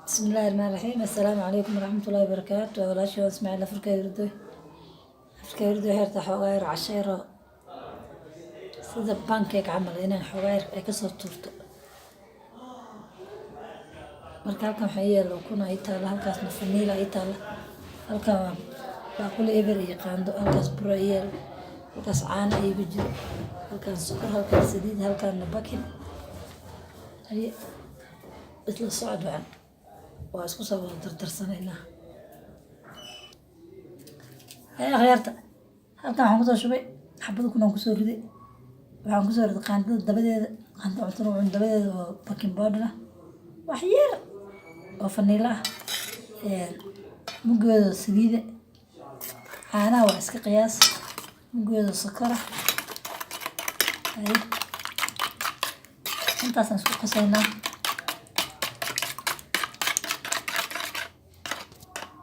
بسم الله الرحمن الرحيم. السلام عليكم ورحمة الله وبركاته. ولا شو اسمع إلا فركة يردو هيرتا حوغير عشيرة سيدا بانكيك عمل إنان حوغير أي كسر تورتو marka halkan waxaa yeelo kuna ay taala halkaas nafaniila ay taala halkan baaquli eber iyo qaando halkaas buro yeel halkaas caano ay jiro halkaas sokor halkaas saliid halkaan bakin ay isla socod wacan waa isku soo dardarsanaynaa khayarta halkan waxaan kusoo shubay xabad kuna kusoo riday waxaan kusoo riday qaandada dabadeeda qaando cunto dabadeeda oo bakin powder wax yar oo faniila muggeeda saliida caanaha waa iska qiyaas muggeeda sokora intaasaan isku qasaynaa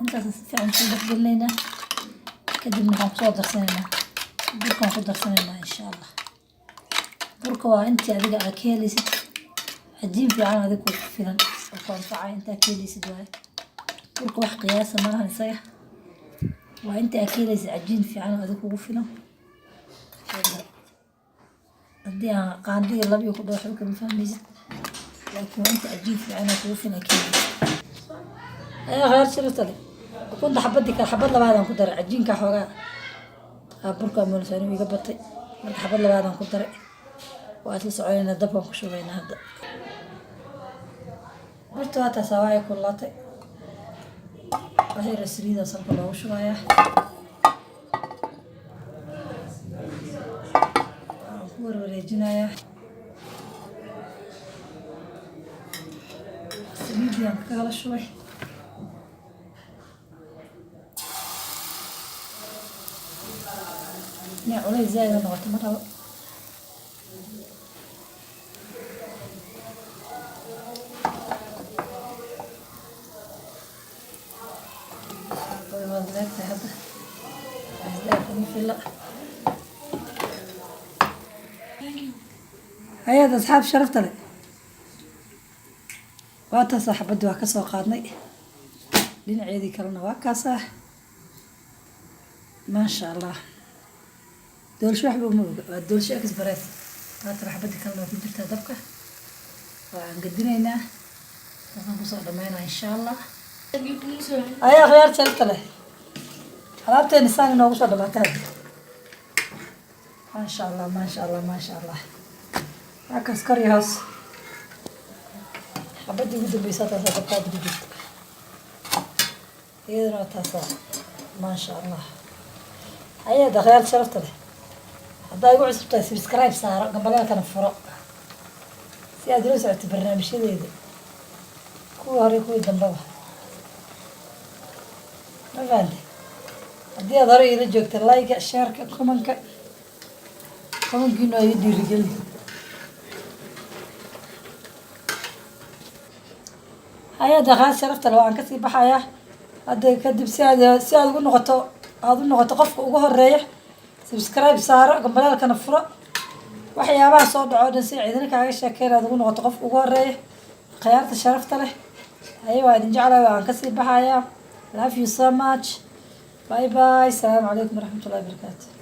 intaasaan si fiican soo dhexgelinaynaa kadibna waxaan kusoo darsanaynaa burkaan ku darsanaynaa insha allah burka waa intii adiga aad ka helaysid cajiin fiican adiga ku filan وفاعي انت اكيلي سدواي بركو wax qiyaasa malahan isaga waa inta akeelay cajiin fiican oo adigu ugu filan hadii aan qaandiga labiyo ku dhaxo ka fahmaysid laakiin inta cajiin fiican oo ugu filan akeelay غير شرطلي كنت xabadii ka xabad labaadan ku daray cajiinka xoogaa burka moolsaan iga batay marka xabad labaadan ku daray waa isla soconaynaa dabkan ku shubaynaa hadda horta waa taas waa ay kullatay waxay rasiida salka loogu shubayaa ku wareejinayaa saliidaan kala shubay culays zaid noqoto ma rabo هيا أصحاب شرفت لي وقتها صاحبتي وكسر قادني لين عيدي كلنا وكسر ما شاء الله دول شو يحبوا دول شو أكس بريس هات رحبتي كلنا في جرتها دبكة وعنقدنا هنا ونقص دمينا إن شاء الله هيا غير شرفت لي حلابتي نساني نوصل دمتها ما شاء الله ما شاء الله ما شاء الله هكذا كري هاس حبيت يجدوا بيسات هذا الطابق جد يدرى تاسع ما شاء الله هيا دخيل شرفت له هذا يقول سبتاي سبسكرايب صار قبل لا كان فرق سياد رسعة برنامج شديد كو هاري كو يدنبوه ما فهمت هدي أضري إلى جوكت اللايك شارك كومنك كنا يدي رجلي هيا دخل شرفت لو عن كسي بحياة هذا كدب سياد يقول نقطة هذا النقطة قف وجوه الريح سبسكرايب صار قبل لا كان فرق وحيابها صوت عود نسي عيدنا كعيش شكل هذا يقول نقطة قف وجوه الريح خيارة شرفت له أيوة نجعله عن كسي بحياة love you so much باي باي السلام عليكم ورحمة الله وبركاته.